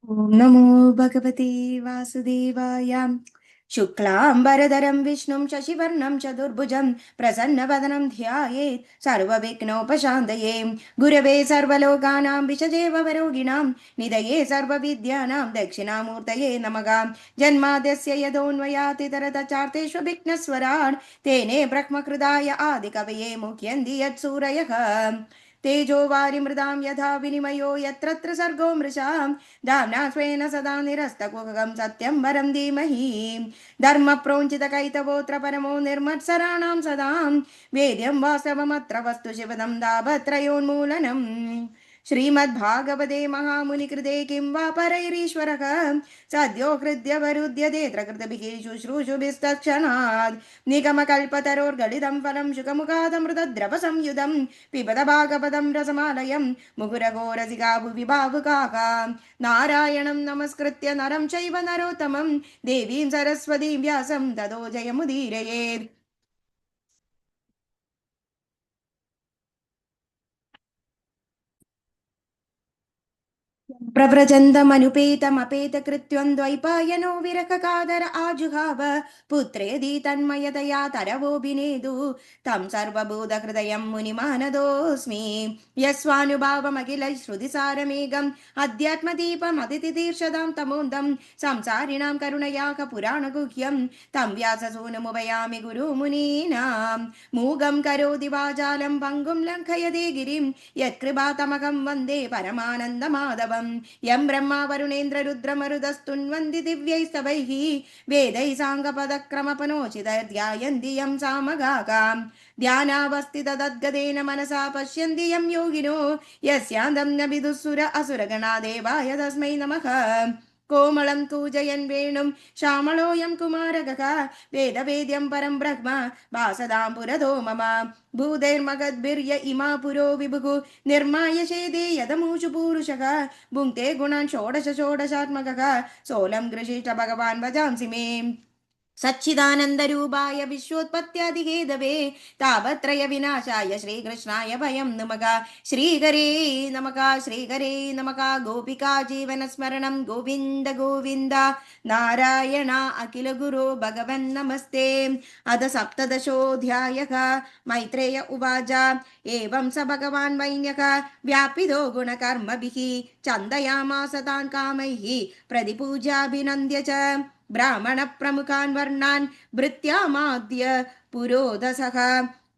ॐ नमो भगवते वासुदेवाय। शुक्लाम्बरधरं विष्णुं शशिवर्णं चतुर्भुजं प्रसन्नवदनं ध्यायेत् सर्वविघ्नोपशान्तये। गुरवे सर्वलोकानां विषजे भवरोगिणां निधये सर्वविद्यानां दक्षिणामूर्तये नमः। जन्माद्यस्य यतोऽन्वयातितरतचार्तेष्वभिघ्नस्वराट् तेने ब्रह्मकृदाय आदिकवये मुह्यन्ति यत्सूरयः। तेजो वारिमृदां यथा विनिमयो यत्र सर्गो मृषां दाम्ना स्वेन सदा निरस्तकुहकं सत्यं वरं धीमहि। धर्मप्रोञ्चितकैतवोऽत्र परमो निर्मत्सराणां सदां वेद्यं वास्तवमत्र वस्तु शिवदं दाभत्रयोन्मूलनम्। श्रीमद्भागवते महामुनिकृते किं वा परैरीश्वरः सद्यो हृद्यवरुध्यते कृतभिः शुश्रूषुभिस्तत्क्षणात्। निगमकल्पतरोर्गलितं फलं शुकमुखादमृतद्रवसंयुतं पिबत भागवतं रसमालयं मुहुरघोरसिका भुवि भावुकाः। नारायणं नमस्कृत्य नरं चैव नरोत्तमं देवीं सरस्वतीं व्यासं ततो जयमुदीरयेत्। प्रव्रजन्तमनुपेतमपेतकृत्यं द्वैपायनो विरहकादर आजुहाव पुत्रेदि तन्मयतया तरवोऽभिनेदु तं सर्वभूतहृदयं मुनिमानदोऽस्मि। यस्वानुभावमखिलश्रुतिसारमेघम् अध्यात्मदीपमतिथितीर्षदां तमोन्दं संसारिणां करुणयाः पुराणगुह्यं तं व्याससूनुमुपयामि गुरुमुनीनां। मूगं करोति वाचालं पङ्गुं लङ्घयति गिरिं यत्कृपातमकं वन्दे परमानन्दमाधवम्। यं ब्रह्मा वरुणेन्द्र रुद्रमरुदस्तुन्वन्ति दिव्यैस्तवैः वेदैः साङ्गपदक्रमपनोचितैर्ध्यायन्ति यं सामगाकाम्। ध्यानावस्थिततद्गतेन मनसा पश्यन्ति यं योगिनो यस्यान्तं न विदुःसुर असुरगणा देवाय तस्मै नमः। कोमलं कूजयन् वेणुं श्यामलोऽयं कुमारकः वेदवेद्यं परं ब्रह्म वासदां पुरतो मम। भूतैर्मगद्भिर्य इमा पुरो विभुः निर्माय शेदे यदमूषु पूरुषः भुङ्क्ते गुणान् षोडश षोडशात्मकः सोऽलं गृहीष्ट भगवान् भजांसि मे। सच्चिदानन्दरूपाय विश्वोत्पत्त्यादिहेतवे तापत्रय विनाशाय श्रीकृष्णाय वयं नमः। श्रीहरे नमः श्रीहरे नमः। गोपिका जीवनस्मरणं गोविन्द गोविन्द नारायण अखिल गुरो भगवन् नमस्ते। अथ सप्तदशोऽध्यायः। मैत्रेय उवाच एवं स भगवान् वैन्यः व्यापितो गुणकर्मभिः चन्दयामास तान् कामैः प्रतिपूजाभिनन्द्य च ब्राह्मण प्रमुखान् वर्णान् भृत्यामाद्य पुरोधसः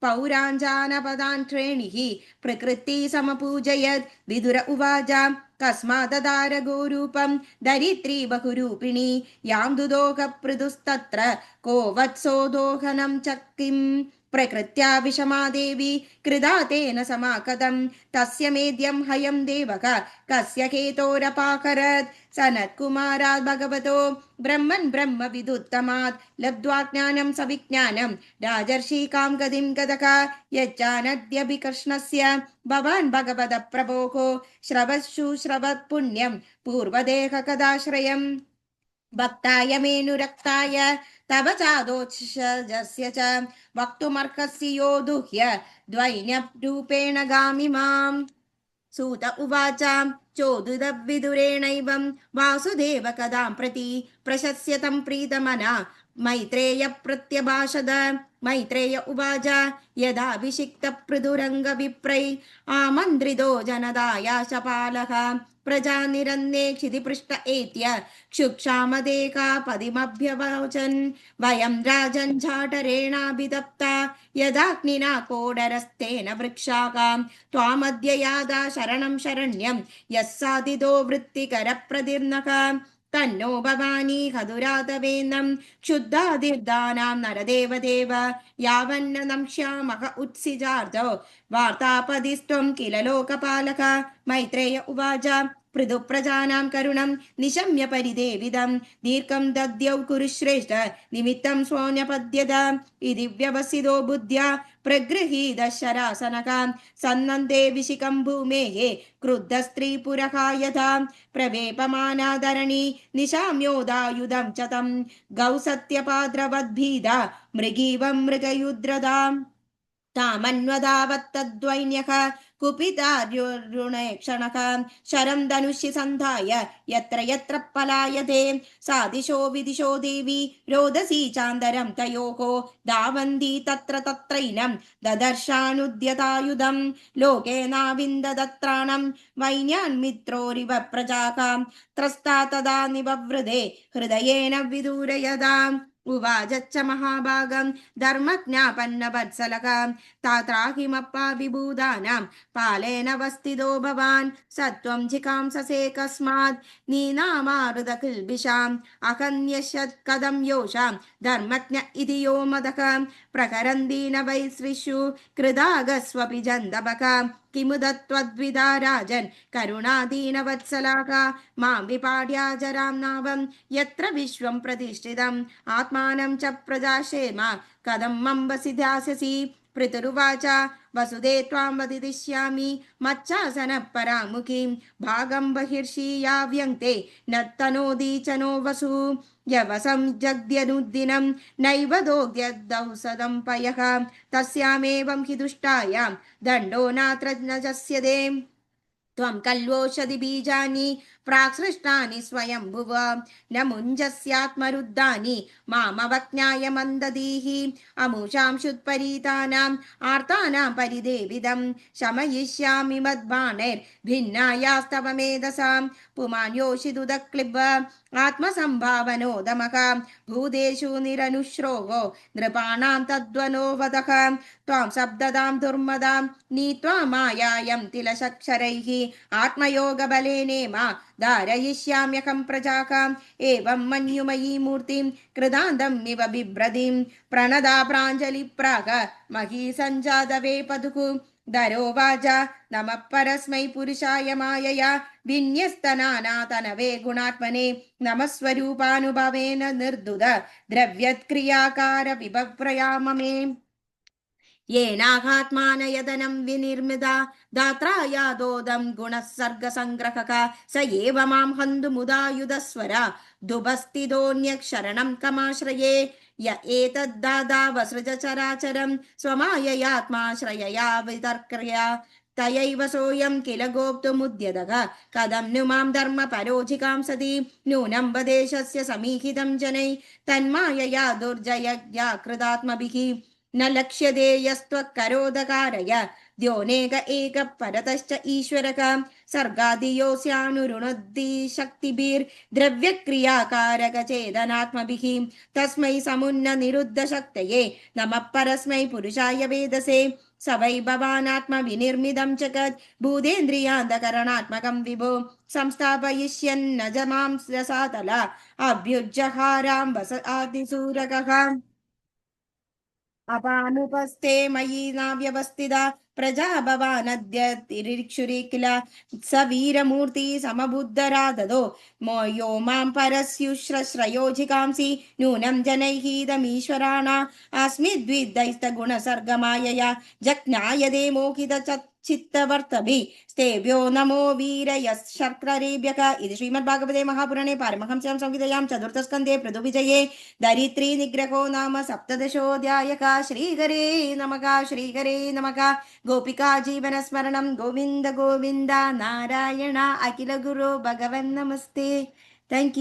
पौराञ्जानपदान् श्रेणिः प्रकृति समपूजयत्। विदुर उवाच कस्माददार गोरूपं दरित्री बहुरूपिणी यां दुदोह पृदुस्तत्र को वत्सो दोहनं च किम् प्रकृत्या विषमा देवी कृदा तेन समाकतं तस्य मेद्यं हयं देवः कस्य हेतोरपाकरत्। सनत्कुमारात् भगवतो ब्रह्मन् ब्रह्म विदुत्तमात् लब्ध्वा ज्ञानं सविज्ञानं राजर्षिकां गतिं गतः यच्चानद्यपि कृष्णस्य भवान् भगवतः प्रभोः श्रवशुश्रवत् पुण्यं पूर्वदेह कदाश्रयम् भक्ताय मेनुरक्ताय तव चादोत्सजस्य च वक्तुमर्हस्य यो दुह्य द्वैन्यरूपेण गामि माम्। सूत उवाच चोदुदविदुरेणैवं वासुदेव कदां प्रति प्रशस्यतं प्रीतमना मैत्रेय प्रत्यभाषद। मैत्रेय उवाच यदाभिषिक्तपृथुरङ्गविप्रै आमन्त्रितो जनदायाशपालः प्रजा निरन्ने क्षितिपृष्ठ एत्य क्षुक्षामदेका पदिमभ्यवचन् वयं राजन् झाटरेणाभितप्ता यदाग्निना कोडरस्तेन वृक्षाकां त्वामद्य यादा शरणं शरण्यं यः साधितो वृत्तिकरप्रतिर्नः तन्नो भवानी हदुरातवेन्नं क्षुद्धादिर्दानां नरदेवदेव यावन्न नंक्ष्यामः उत्सिजार्धो वार्तापदिस्त्वं किल लोकपालक। मैत्रेय उवाच पृथुप्रजानां करुणं निशम्य परिदेविदं दीर्घं दद्यौ कुरु श्रेष्ठ निमित्तं स्वोऽन्यपद्यत इति व्यवसितो बुद्ध्या प्रगृहीतः शरासनकां सन्नन्ते विशिखं भूमेः क्रुद्धस्त्रीपुरः यथा प्रवेपमानाधरणी निशाम्योदायुधं च तं गौ सत्यपाद्रवद्भीदा मृगीवं मृगयुद्रदाम् तामन्वदावत्तद्वैन्यः कुपितार्युणे क्षणः शरं धनुष्य सन्धाय यत्र यत्र पलायते सादिशो विदिशो देवी रोदसी चान्दरं तयोः धावन्ती तत्र तत्रैनं ददर्शानुद्यतायुधं लोकेनाविन्ददत्राणं वैन्यान्मित्रोरिव प्रजाकां त्रस्ता तदा निववृधे हृदयेन विदूरयदाम् उवाच महाभागं धर्मज्ञापन्नवत्सलकां तात्राहिमप्पा विभूदानां पालेन वस्थितो भवान् सत्वं जिकांससे कस्मात् नीनामारुदकिल्बिषाम् अहन्यशत् कदं योषां धर्मज्ञ इति यो मदः प्रकरन्दीन वै श्रीषु कृदागस्वपि जन्दबका किमु दत्त्वद्विदा राजन् करुणादीनवत्सलाका मां विपाड्या जरां नावं यत्र विश्वं प्रतिष्ठितम् आत्मानं च प्रजाशेम कथं मम्बसि ध्यास्यसि पृतुरुवाच वसुदे त्वां वदिष्यामि मच्चासनः परामुखीं भागं बहिर्षीया व्यङ्क्ते न तनोदी च नो वसु यवसं जग्द्यनुद्दिनं नैव दोग्यदौषधं पयः तस्यामेवं हि दुष्टायां दण्डो नात्र न जस्यते त्वं कल्वोषधि बीजानि प्राक्सृष्टानि स्वयंभुव न मुञ्जस्यात्मरुद्धानि मामवज्ञाय मन्ददीः अमुषां शुत्परीतानाम् आर्तानां परिदेविदं शमयिष्यामि मद्बाणैर्भिन्नायास्तव मेधसां पुमान् योषिदुदक्लिब आत्मसम्भावनोदमः भूदेषु निरनुश्रोवो नृपाणां तद्वनो वदः त्वां शब्ददां दुर्मदां नीत्वा मायायं तिलशक्षरैः आत्मयोगबलेनेम धारयिष्याम्यहं प्रजाकाम् एवं मन्युमयी मूर्तिं कृदान्तमिव बिभ्रतीं प्रणदा प्राञ्जलिप्राग मही सञ्जातवे पदुः धरोवाच नमः परस्मै पुरुषाय मायया विन्यस्तनानातनवे गुणात्मने नमः स्वरूपानुभवेन निर्दुद द्रव्यत्क्रियाकार विभप्रयाममे येनाघात्मानयदनं विनिर्मिता दात्रा यादोदं गुणसर्गसङ्ग्रहः स एव मां हन्तुमुदायुधस्वर दुभस्तिदोऽन्यक्षरणं कमाश्रये य एतद्दादावसृज चराचरं स्वमाययात्माश्रयया वितर्क्रिया तयैव सोऽयं किल गोप्तुमुद्यतः कथं नु मां धर्मपरोजिकां सति नूनं वदेशस्य समीहितं जनै तन्मायया दुर्जयज्ञा कृतात्मभिः न लक्ष्यते यस्त्वकरोदकारय द्योनेक एक परतश्च ईश्वरः सर्गादियोऽस्यानुरुणोद्धि शक्तिभिर्द्रव्यक्रियाकारकचेदनात्मभिः तस्मै समुन्न निरुद्ध शक्तये नमः परस्मै पुरुषाय वेदसे स वै भवानात्मविनिर्मितं जगत् भूतेन्द्रियान्तकरणात्मकं विभो संस्थापयिष्यन्न च मां रसातल अभ्युज्जहारां वस आदिसूरकः अपानुपस्थे मयि नाव्यवस्थिता प्रजा भवानद्य तिरिक्षुरी किल स वीरमूर्ति समबुद्धराददो यो मां परस्युश्रयोजिकांसि नूनं जनैः अस्मि द्विदैस्तगुणसर्गमायया जज्ञायदे मोहित चित्तवर्तभिः स्तेभ्यो नमो वीरयशर्करेभ्यः इति श्रीमद्भागवते महापुराणे पारमहंस्यां संहितायां चतुर्थस्कन्धे पृथुविजये धरित्री निग्रहो नाम सप्तदशोऽध्यायः श्रीहरे नमः गोपिका जीवनस्मरणं गोविन्द गोविन्द नारायण अखिल गुरो भगवन् नमस्ते थैंक यू।